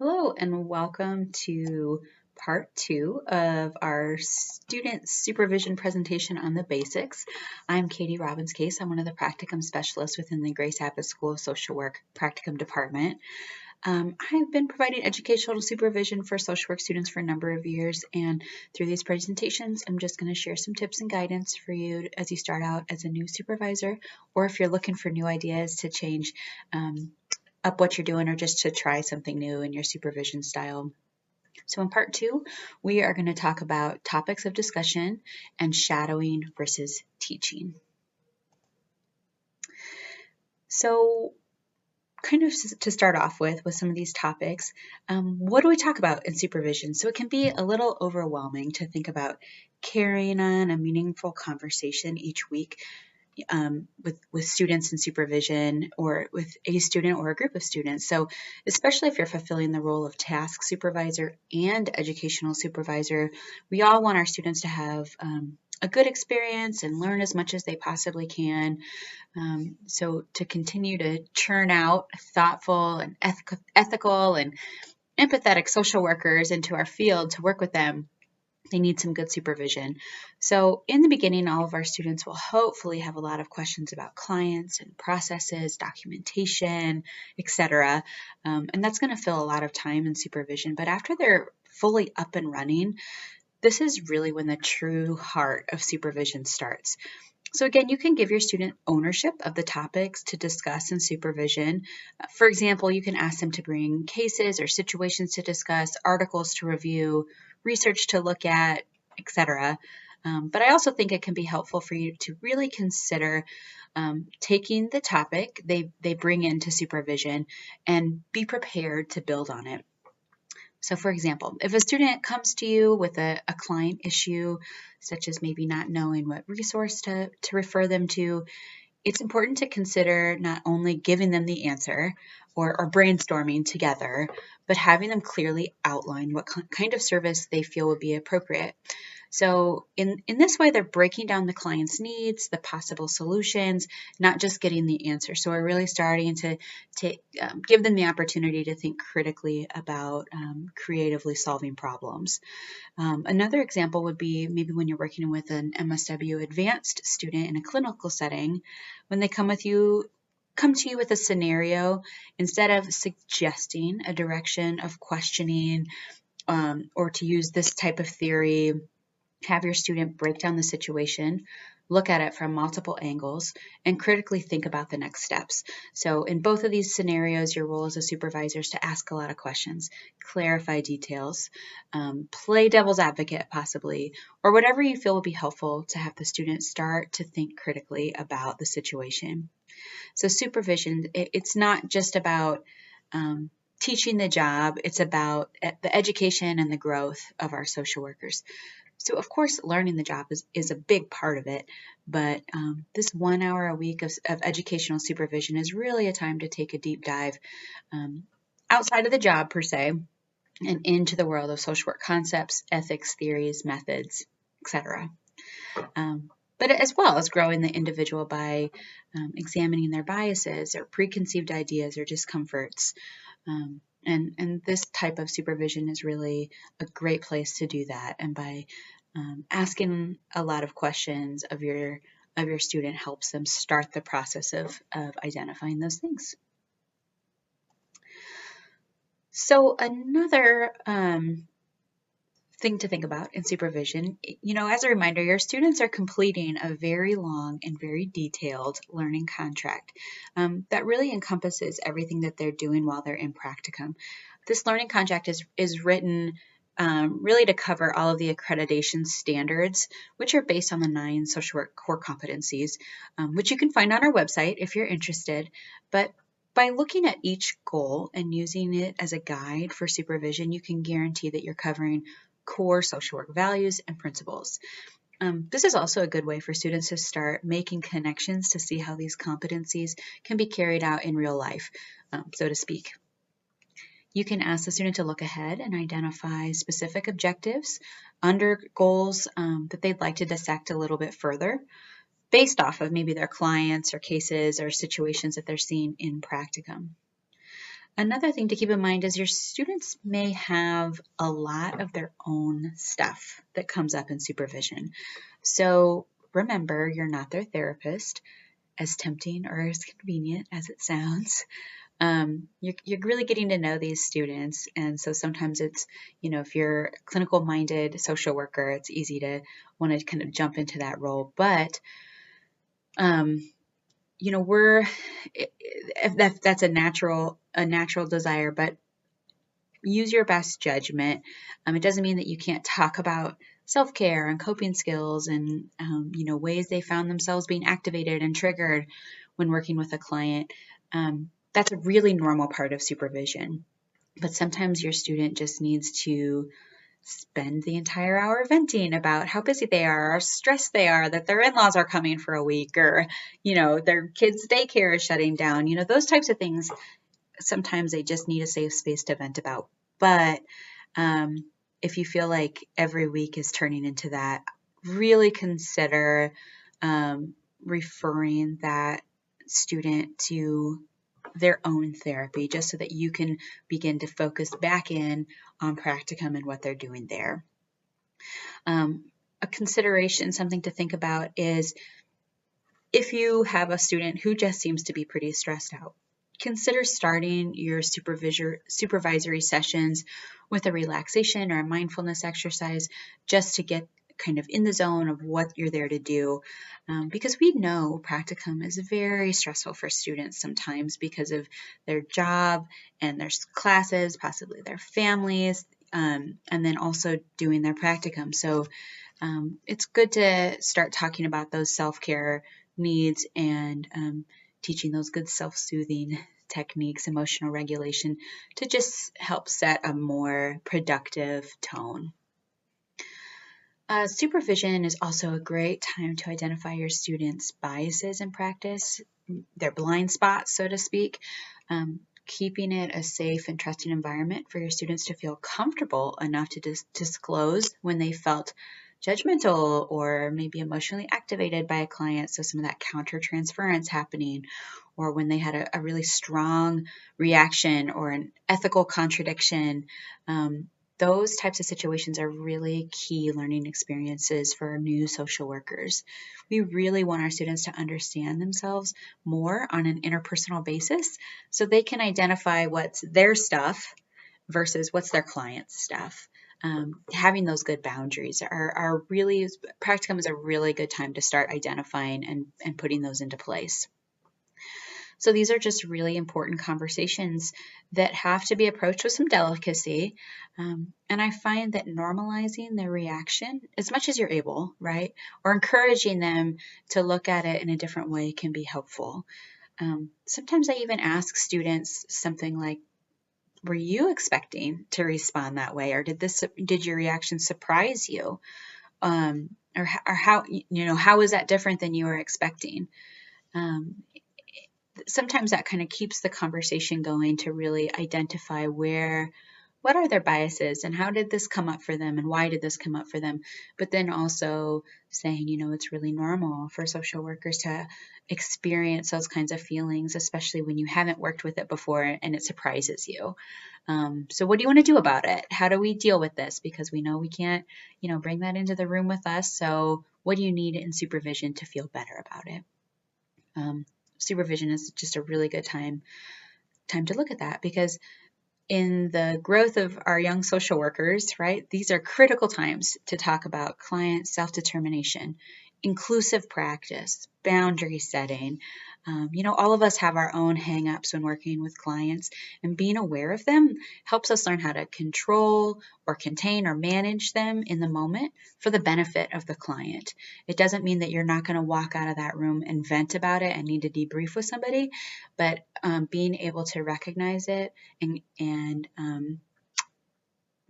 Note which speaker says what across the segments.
Speaker 1: Hello and welcome to part 2 of our student supervision presentation on the basics. I'm Katie Robbins-Case. I'm one of the practicum specialists within the Grace Abbott School of Social Work practicum department. I've been providing educational supervision for social work students for a number of years, and through these presentations, I'm just going to share some tips and guidance for you as you start out as a new supervisor, or if you're looking for new ideas to change up what you're doing or just to try something new in your supervision style. So in part 2, we are going to talk about topics of discussion and shadowing versus teaching. So kind of to start off with some of these topics, what do we talk about in supervision? So it can be a little overwhelming to think about carrying on a meaningful conversation each week with students in supervision or with a student or a group of students. So especially if you're fulfilling the role of task supervisor and educational supervisor, we all want our students to have a good experience and learn as much as they possibly can. So to continue to churn out thoughtful and ethical and empathetic social workers into our field to work with them, they need some good supervision. So in the beginning, all of our students will hopefully have a lot of questions about clients and processes, documentation, etc. And that's going to fill a lot of time in supervision. But after they're fully up and running, this is really when the true heart of supervision starts. So again, you can give your student ownership of the topics to discuss in supervision. For example, you can ask them to bring cases or situations to discuss, articles to review, research to look at, etc. But I also think it can be helpful for you to really consider taking the topic they bring into supervision and be prepared to build on it. So for example, if a student comes to you with a client issue, such as maybe not knowing what resource to refer them to, it's important to consider not only giving them the answer or brainstorming together, but having them clearly outline what kind of service they feel would be appropriate. So in this way, they're breaking down the client's needs, the possible solutions, not just getting the answer. So we're really starting to give them the opportunity to think critically about creatively solving problems. Another example would be maybe when you're working with an MSW advanced student in a clinical setting, when they come to you with a scenario, instead of suggesting a direction of questioning or to use this type of theory, have your student break down the situation, look at it from multiple angles, and critically think about the next steps. So in both of these scenarios, your role as a supervisor is to ask a lot of questions, clarify details, play devil's advocate possibly, or whatever you feel would be helpful to have the student start to think critically about the situation. So supervision, it's not just about teaching the job, it's about the education and the growth of our social workers. So of course, learning the job is a big part of it, but this 1 hour a week of educational supervision is really a time to take a deep dive outside of the job per se and into the world of social work concepts, ethics, theories, methods, etc. But as well as growing the individual by examining their biases or preconceived ideas or discomforts. And this type of supervision is really a great place to do that. And by asking a lot of questions of your student helps them start the process of identifying those things. So another thing to think about in supervision, as a reminder, your students are completing a very long and very detailed learning contract that really encompasses everything that they're doing while they're in practicum. This learning contract is written really to cover all of the accreditation standards, which are based on the 9 social work core competencies, which you can find on our website if you're interested. But by looking at each goal and using it as a guide for supervision, you can guarantee that you're covering core social work values and principles. This is also a good way for students to start making connections to see how these competencies can be carried out in real life, so to speak. You can ask the student to look ahead and identify specific objectives under goals that they'd like to dissect a little bit further based off of maybe their clients or cases or situations that they're seeing in practicum. Another thing to keep in mind is your students may have a lot of their own stuff that comes up in supervision. So remember, you're not their therapist, as tempting or as convenient as it sounds. You're really getting to know these students. And so sometimes it's, if you're a clinical minded social worker, it's easy to want to kind of jump into that role. But, that's a natural desire, but use your best judgment. It doesn't mean that you can't talk about self-care and coping skills and, ways they found themselves being activated and triggered when working with a client. That's a really normal part of supervision. But sometimes your student just needs to spend the entire hour venting about how busy they are, how stressed they are, that their in-laws are coming for a week, or, their kids' daycare is shutting down. Those types of things. Sometimes they just need a safe space to vent about. But if you feel like every week is turning into that, really consider referring that student to their own therapy, just so that you can begin to focus back in on practicum and what they're doing there. A consideration, something to think about, is if you have a student who just seems to be pretty stressed out, consider starting your supervisory sessions with a relaxation or a mindfulness exercise, just to get kind of in the zone of what you're there to do. Because we know practicum is very stressful for students sometimes because of their job and their classes, possibly their families, and then also doing their practicum. So it's good to start talking about those self-care needs and teaching those good self-soothing techniques, emotional regulation, to just help set a more productive tone. Supervision is also a great time to identify your students' biases in practice, their blind spots, so to speak. Keeping it a safe and trusting environment for your students to feel comfortable enough to disclose when they felt judgmental or maybe emotionally activated by a client, so some of that counter-transference happening, or when they had a really strong reaction or an ethical contradiction. Those types of situations are really key learning experiences for new social workers. We really want our students to understand themselves more on an interpersonal basis, so they can identify what's their stuff versus what's their client's stuff. Having those good boundaries are really, practicum is a really good time to start identifying and putting those into place. So these are just really important conversations that have to be approached with some delicacy. And I find that normalizing their reaction as much as you're able, right, or encouraging them to look at it in a different way can be helpful. Sometimes I even ask students something like, were you expecting to respond that way? Or did your reaction surprise you? Or how is that different than you were expecting? Sometimes that kind of keeps the conversation going to really identify what are their biases and how did this come up for them and why did this come up for them? But then also saying, it's really normal for social workers to experience those kinds of feelings, especially when you haven't worked with it before and it surprises you. So what do you want to do about it? How do we deal with this? Because we know we can't, bring that into the room with us. So what do you need in supervision to feel better about it? Supervision is just a really good time to look at that, because in the growth of our young social workers, right, these are critical times to talk about client self-determination, inclusive practice, boundary setting. All of us have our own hang-ups when working with clients, and being aware of them helps us learn how to control or contain or manage them in the moment for the benefit of the client. It doesn't mean that you're not going to walk out of that room and vent about it and need to debrief with somebody, but being able to recognize it and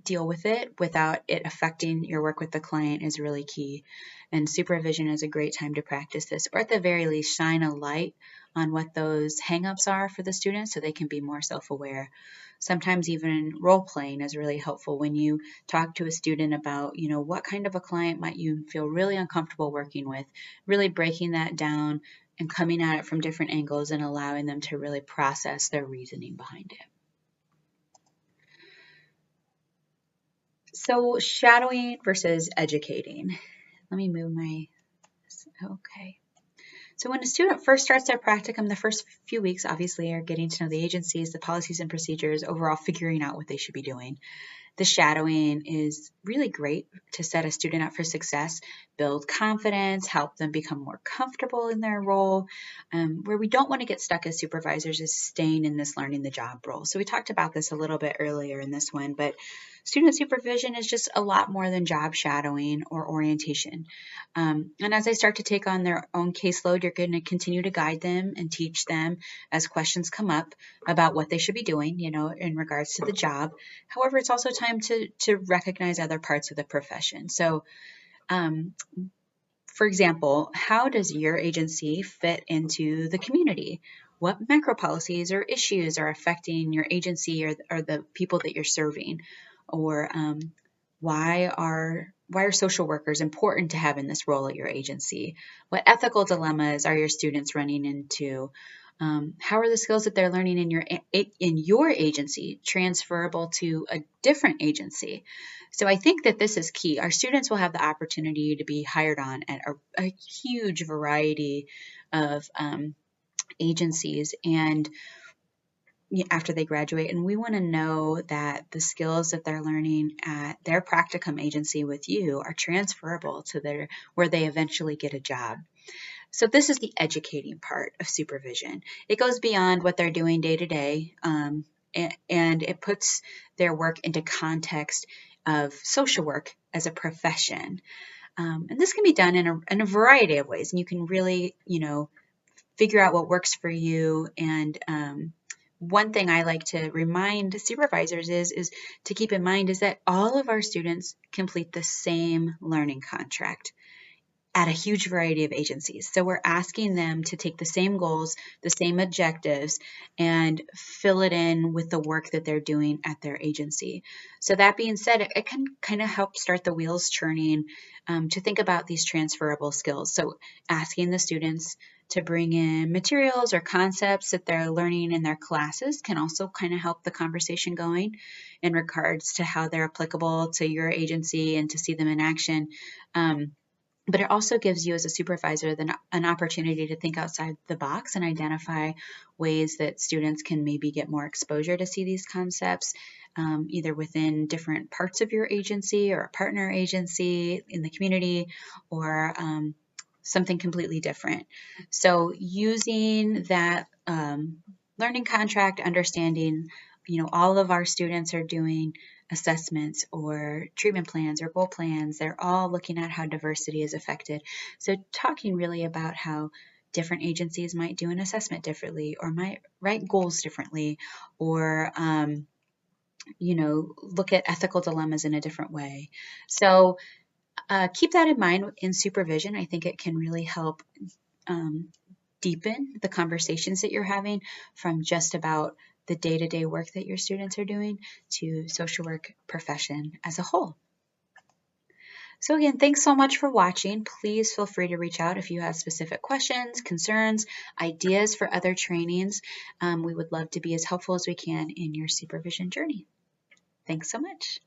Speaker 1: deal with it without it affecting your work with the client is really key. And supervision is a great time to practice this, or at the very least shine a light on what those hangups are for the students so they can be more self-aware. Sometimes even role playing is really helpful when you talk to a student about, what kind of a client might you feel really uncomfortable working with, really breaking that down and coming at it from different angles and allowing them to really process their reasoning behind it. So shadowing versus educating. Let me move my, okay. So when a student first starts their practicum, the first few weeks obviously are getting to know the agencies, the policies and procedures, overall figuring out what they should be doing. The shadowing is really great to set a student up for success, build confidence, help them become more comfortable in their role. Where we don't want to get stuck as supervisors is staying in this learning the job role. So we talked about this a little bit earlier in this one, but student supervision is just a lot more than job shadowing or orientation. And as they start to take on their own caseload, you're going to continue to guide them and teach them as questions come up about what they should be doing, in regards to the job. However, it's also time to recognize other parts of the profession. So, for example, how does your agency fit into the community? What macro policies or issues are affecting your agency or the people that you're serving? Or why are social workers important to have in this role at your agency? What ethical dilemmas are your students running into? How are the skills that they're learning in your agency transferable to a different agency? So I think that this is key. Our students will have the opportunity to be hired on at a huge variety of agencies and after they graduate, and we want to know that the skills that they're learning at their practicum agency with you are transferable to where they eventually get a job. So this is the educating part of supervision. It goes beyond what they're doing day to day, and it puts their work into context of social work as a profession. And this can be done in a variety of ways, and you can really, figure out what works for you. And one thing I like to remind supervisors is to keep in mind is that all of our students complete the same learning contract at a huge variety of agencies. So we're asking them to take the same goals, the same objectives, and fill it in with the work that they're doing at their agency. So that being said, it can kind of help start the wheels churning to think about these transferable skills. So asking the students to bring in materials or concepts that they're learning in their classes can also kind of help the conversation going in regards to how they're applicable to your agency and to see them in action. But it also gives you as a supervisor an opportunity to think outside the box and identify ways that students can maybe get more exposure to see these concepts, either within different parts of your agency or a partner agency in the community, or something completely different. So using that learning contract, understanding, all of our students are doing assessments or treatment plans or goal plans. They're all looking at how diversity is affected. So talking really about how different agencies might do an assessment differently or might write goals differently, or look at ethical dilemmas in a different way. So keep that in mind in supervision. I think it can really help deepen the conversations that you're having from just about the day-to-day work that your students are doing to social work profession as a whole. So again, thanks so much for watching. Please feel free to reach out if you have specific questions, concerns, ideas for other trainings. We would love to be as helpful as we can in your supervision journey. Thanks so much.